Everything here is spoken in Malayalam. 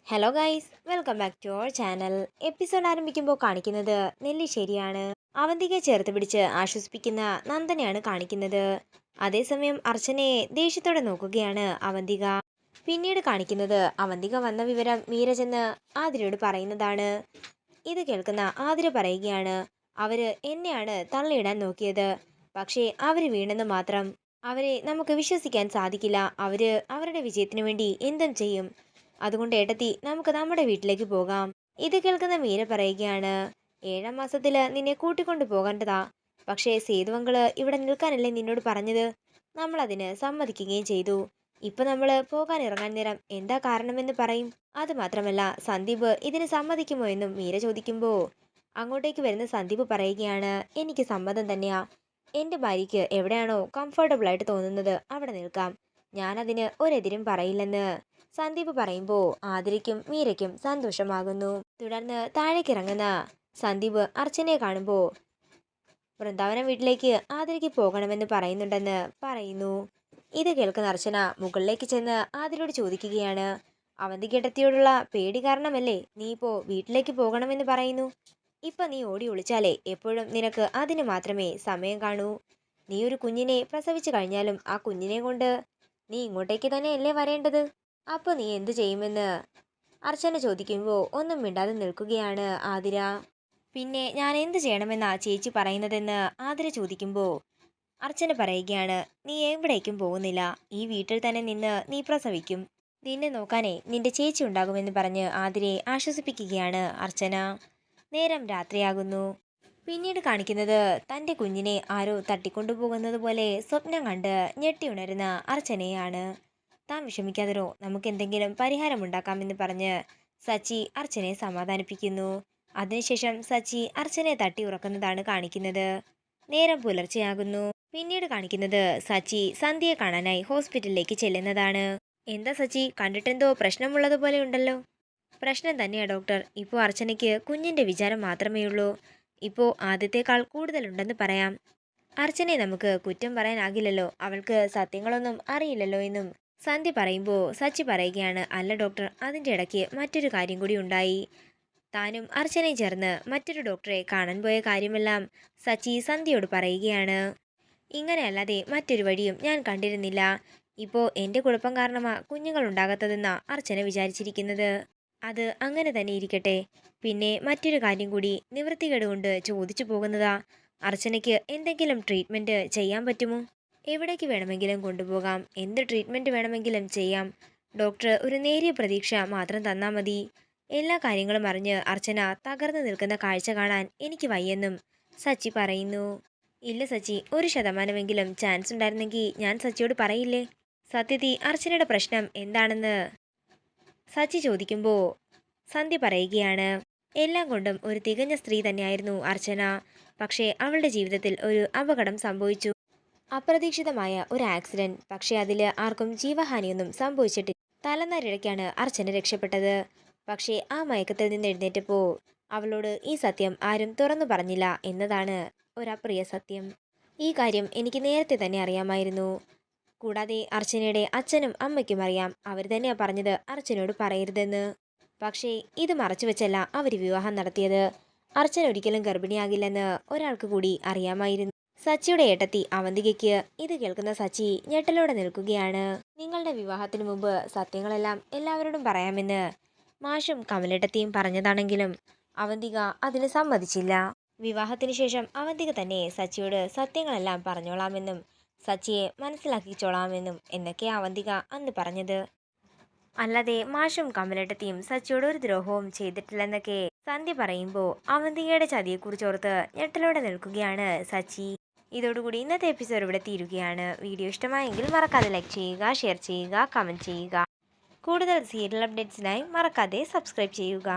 Hello guys, welcome back to our channel. Episode ആരംഭിക്കുമ്പോൾ കാണിക്കുന്നത് നെല്ലിശ്ശേരിയാണ്. അവന്തികയെ ചേർത്ത് പിടിച്ച് ആശ്വസിപ്പിക്കുന്ന നന്ദനെയാണ് കാണിക്കുന്നത്. അതേസമയം അർച്ചനയെ ദേഷ്യത്തോടെ നോക്കുകയാണ് അവന്തിക. പിന്നീട് കാണിക്കുന്നത് അവന്തിക വന്ന വിവരം മീര ചെന്ന് ആതിരയോട് പറയുന്നതാണ്. ഇത് കേൾക്കുന്ന ആതിര പറയുകയാണ്, അവര് എന്നെയാണ് തള്ളിയിടാൻ നോക്കിയത്, പക്ഷേ അവര് വീണെന്ന് മാത്രം. അവരെ നമുക്ക് വിശ്വസിക്കാൻ സാധിക്കില്ല. അവര് അവരുടെ വിജയത്തിനു വേണ്ടി എന്തും ചെയ്യും. അതുകൊണ്ട് ഏട്ടത്തി, നമുക്ക് നമ്മുടെ വീട്ടിലേക്ക് പോകാം. ഇത് കേൾക്കുന്ന മീര പറയുകയാണ്, 7ാം മാസത്തില് നിന്നെ കൂട്ടിക്കൊണ്ടു പോകേണ്ടതാ. പക്ഷേ സേതുവങ്കള് ഇവിടെ നിൽക്കാനല്ലേ നിന്നോട് പറഞ്ഞത്. നമ്മൾ അതിന് സമ്മതിക്കുകയും ചെയ്തു. ഇപ്പൊ നമ്മള് പോകാൻ ഇറങ്ങാൻ നേരം എന്താ കാരണമെന്ന് പറയും. അത് മാത്രമല്ല, സന്ദീപ് ഇതിന് സമ്മതിക്കുമോ എന്നും മീര ചോദിക്കുമ്പോ അങ്ങോട്ടേക്ക് വരുന്ന സന്ദീപ് പറയുകയാണ്, എനിക്ക് സമ്മതം തന്നെയാ. എന്റെ ഭാര്യയ്ക്ക് എവിടെയാണോ കംഫർട്ടബിൾ ആയിട്ട് തോന്നുന്നത് അവിടെ നിൽക്കാം. ഞാനതിന് ഒരെതിരും പറയില്ലെന്ന് സന്ദീപ് പറയുമ്പോൾ ആതിരയ്ക്കും മീരയ്ക്കും സന്തോഷമാകുന്നു. തുടർന്ന് താഴേക്കിറങ്ങുന്ന സന്ദീപ് അർച്ചനയെ കാണുമ്പോൾ വൃന്ദാവനം വീട്ടിലേക്ക് ആതിരയ്ക്ക് പോകണമെന്ന് പറയുന്നുണ്ടെന്ന് പറയുന്നു. ഇത് കേൾക്കുന്ന അർച്ചന മുകളിലേക്ക് ചെന്ന് ആതിരയോട് ചോദിക്കുകയാണ്, അവന്തികേട്ടത്തിയോടുള്ള പേടി കാരണമല്ലേ നീ ഇപ്പോ വീട്ടിലേക്ക് പോകണമെന്ന് പറയുന്നു. ഇപ്പൊ നീ ഓടി ഒളിച്ചാലേ എപ്പോഴും നിനക്ക് അതിന് മാത്രമേ സമയം കാണൂ. നീ ഒരു കുഞ്ഞിനെ പ്രസവിച്ചു കഴിഞ്ഞാലും ആ കുഞ്ഞിനെ കൊണ്ട് നീ ഇങ്ങോട്ടേക്ക് തന്നെയല്ലേ വരേണ്ടത്. അപ്പൊ നീ എന്തു ചെയ്യുമെന്ന് അർച്ചന ചോദിക്കുമ്പോൾ ഒന്നും മിണ്ടാതെ നിൽക്കുകയാണ് ആതിര. പിന്നെ ഞാൻ എന്ത് ചെയ്യണമെന്നാ ചേച്ചി പറയുന്നതെന്ന് ആതിര ചോദിക്കുമ്പോൾ അർച്ചന പറയുകയാണ്, നീ എവിടേക്കും പോകുന്നില്ല. ഈ വീട്ടിൽ തന്നെ നിന്ന് നീ പ്രസവിക്കും. നിന്നെ നോക്കാനേ നിന്റെ ചേച്ചി ഉണ്ടാകുമെന്ന് പറഞ്ഞ് ആതിരയെ ആശ്വസിപ്പിക്കുകയാണ് അർച്ചന. നേരം രാത്രിയാകുന്നു. പിന്നീട് കാണിക്കുന്നത് തൻ്റെ കുഞ്ഞിനെ ആരോ തട്ടിക്കൊണ്ടുപോകുന്നത് പോലെ സ്വപ്നം കണ്ട് ഞെട്ടിയുണരുന്ന അർച്ചനയാണ്. താൻ വിഷമിക്കാതിരോ, നമുക്ക് എന്തെങ്കിലും പരിഹാരമുണ്ടാക്കാമെന്ന് പറഞ്ഞ് സച്ചി അർച്ചനയെ സമാധാനിപ്പിക്കുന്നു. അതിനുശേഷം സച്ചി അർച്ചനയെ തട്ടി ഉറക്കുന്നതാണ് കാണിക്കുന്നത്. നേരം പുലർച്ചെയാകുന്നു. പിന്നീട് കാണിക്കുന്നത് സച്ചി സന്ധ്യയെ കാണാനായി ഹോസ്പിറ്റലിലേക്ക് ചെല്ലുന്നതാണ്. എന്താ സച്ചി, കണ്ടിട്ടെന്തോ പ്രശ്നമുള്ളതുപോലെ ഉണ്ടല്ലോ. പ്രശ്നം തന്നെയാ ഡോക്ടർ. ഇപ്പോൾ അർച്ചനയ്ക്ക് കുഞ്ഞിന്റെ വിചാരം മാത്രമേ ഉള്ളൂ. ഇപ്പോൾ ആദ്യത്തേക്കാൾ കൂടുതലുണ്ടെന്ന് പറയാം. അർച്ചനയെ നമുക്ക് കുറ്റം പറയാനാകില്ലല്ലോ, അവൾക്ക് സത്യങ്ങളൊന്നും അറിയില്ലല്ലോ എന്നും സന്ധ്യ പറയുമ്പോൾ സച്ചി പറയുകയാണ്, അല്ല ഡോക്ടർ, അതിൻ്റെ ഇടയ്ക്ക് മറ്റൊരു കാര്യം കൂടി ഉണ്ടായി. താനും അർച്ചനയും ചേർന്ന് മറ്റൊരു ഡോക്ടറെ കാണാൻ പോയ കാര്യമെല്ലാം സച്ചി സന്ധ്യയോട് പറയുകയാണ്. ഇങ്ങനെയല്ലാതെ മറ്റൊരു വഴിയും ഞാൻ കണ്ടിരുന്നില്ല. ഇപ്പോൾ എൻ്റെ കുഴപ്പം കാരണമാ കുഞ്ഞുങ്ങൾ ഉണ്ടാകാത്തതെന്നാ അർച്ചന വിചാരിച്ചിരിക്കുന്നത്. അത് അങ്ങനെ തന്നെ ഇരിക്കട്ടെ. പിന്നെ മറ്റൊരു കാര്യം കൂടി നിവൃത്തികേട് കൊണ്ട് ചോദിച്ചു പോകുന്നതാ. അർച്ചനയ്ക്ക് എന്തെങ്കിലും ട്രീറ്റ്മെൻറ്റ് ചെയ്യാൻ പറ്റുമോ? എവിടേക്ക് വേണമെങ്കിലും കൊണ്ടുപോകാം. എന്ത് ട്രീറ്റ്മെൻറ്റ് വേണമെങ്കിലും ചെയ്യാം. ഡോക്ടർ ഒരു നേരിയ പ്രതീക്ഷ മാത്രം തന്നാൽ മതി. എല്ലാ കാര്യങ്ങളും അറിഞ്ഞ് അർച്ചന തകർന്നു നിൽക്കുന്ന കാഴ്ച കാണാൻ എനിക്ക് വയ്യെന്നും സച്ചി പറയുന്നു. ഇല്ല സച്ചി, 1% ചാൻസ് ഉണ്ടായിരുന്നെങ്കിൽ ഞാൻ സച്ചിയോട് പറയില്ലേ. സത്യത്തിൽ അർച്ചനയുടെ പ്രശ്നം എന്താണെന്ന് സച്ചി ചോദിക്കുമ്പോൾ സന്ധ്യ പറയുകയാണ്, എല്ലാം കൊണ്ടും ഒരു തികഞ്ഞ സ്ത്രീ തന്നെയായിരുന്നു അർച്ചന. പക്ഷേ അവളുടെ ജീവിതത്തിൽ ഒരു അപകടം സംഭവിച്ചു. അപ്രതീക്ഷിതമായ ഒരു ആക്സിഡന്റ്. പക്ഷേ അതിൽ ആർക്കും ജീവഹാനിയൊന്നും സംഭവിച്ചിട്ടില്ല. തലനാരിഴയ്ക്കാണ് അർച്ചന രക്ഷപ്പെട്ടത്. പക്ഷേ ആ മയക്കത്തിൽ നിന്ന് എഴുന്നേറ്റപ്പോൾ അവളോട് ഈ സത്യം ആരും തുറന്നു പറഞ്ഞില്ല എന്നതാണ് ഒരപ്രിയ സത്യം. ഈ കാര്യം എനിക്ക് നേരത്തെ തന്നെ അറിയാമായിരുന്നു. കൂടാതെ അർച്ചനയുടെ അച്ഛനും അമ്മയ്ക്കും അറിയാം. അവർ തന്നെയാ പറഞ്ഞത് അർച്ചനയോട് പറയരുതെന്ന്. പക്ഷേ ഇത് മറച്ചു വെച്ചല്ല അവർ വിവാഹം നടത്തിയത്. അർച്ചന ഒരിക്കലും ഗർഭിണിയാകില്ലെന്ന് ഒരാൾക്ക് കൂടി അറിയാമായിരുന്നു. സച്ചിയുടെ ഏട്ടത്തി അവന്തികയ്ക്ക്. ഇത് കേൾക്കുന്ന സച്ചി ഞെട്ടലോടെ നിൽക്കുകയാണ്. നിങ്ങളുടെ വിവാഹത്തിന് മുമ്പ് സത്യങ്ങളെല്ലാം എല്ലാവരോടും പറയാമെന്ന് മാഷും കമലേട്ടത്തിയും പറഞ്ഞതാണെങ്കിലും അവന്തിക അതിന് സമ്മതിച്ചില്ല. വിവാഹത്തിന് ശേഷം അവന്തിക തന്നെ സച്ചിയോട് സത്യങ്ങളെല്ലാം പറഞ്ഞോളാമെന്നും സച്ചിയെ മനസ്സിലാക്കിച്ചോളാമെന്നും എന്നൊക്കെയാ അവന്തിക അന്ന് പറഞ്ഞത്. അല്ലാതെ മാഷും കമലേട്ടത്തിയും സച്ചിയോട് ഒരു ദ്രോഹവും ചെയ്തിട്ടില്ലെന്നൊക്കെ സന്ധ്യ പറയുമ്പോൾ അവന്തികയുടെ ചതിയെക്കുറിച്ചോർത്ത് ഞെട്ടലോടെ നിൽക്കുകയാണ് സച്ചി. ഇതോടുകൂടി ഇന്നത്തെ എപ്പിസോഡ് ഇവിടെ തീരുകയാണ്. വീഡിയോ ഇഷ്ടമായെങ്കിൽ മറക്കാതെ ലൈക്ക് ചെയ്യുക, ഷെയർ ചെയ്യുക, കമൻറ്റ് ചെയ്യുക. കൂടുതൽ സീരിയൽ അപ്ഡേറ്റ്സിനായി മറക്കാതെ സബ്സ്ക്രൈബ് ചെയ്യുക.